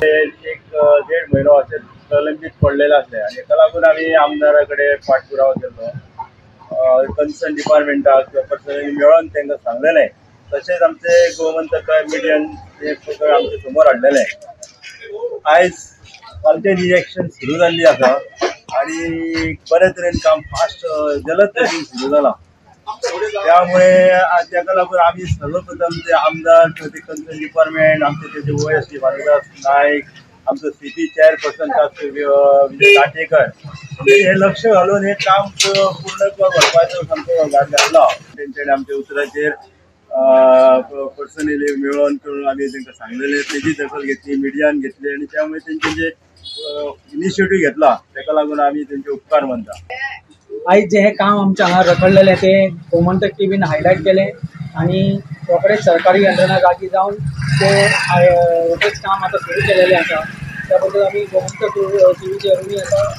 एक 1.5 म्हयनो अशें प्रलंबीत पडलेलो आसलें आनी हेका लागून आमी आमदाराकडे पाठपुरावो केल्लो। कन्सर्न डिपार्टमेंटाक पर्सनली मेळोन तांकां सांगलेलें। तशेंच आमचे गोमंतक मिडियन हे सगळे आमचे समोर हाडलेले। आयज कालचें इलेक्शन सुरू जाल्ली आसा आनी बरे तरेन काम फास्ट जलद गतीन सुरू जालां। त्यामुळे ताका लागून आमी सर्वप्रथम ते आमदार कन्सर्न डिपार्टमेंट आमचे तेजे OSD भानुदास नायक, आमचो CP चेअरपर्सन विजय काटेकर हे लक्ष घालून हे काम पूर्ण करपाचो सामको घातला। तेंच्यांनी आमच्या उतराचेर पर्सनली मेळोन करून आमी तांकां सांगलेलें, तेजी दखल घेतली, मिडियान घेतली आनी त्यामुळे तेंचे जे इनिशिएटीव घेतला ताका लागून आमी तेंचे उपकार मानता। आयज जे हे काम आमच्या हांगा रखडलेले ते गोमंतक टीव्हीन हायलायट केले आणि रोखडेच सरकारी यंत्रणा जागी जावन ते रोखडेच काम आता सुरू केलेले आसा। त्या बद्दल आमी गोमंतक टीव्हीचे ऋणी आसा।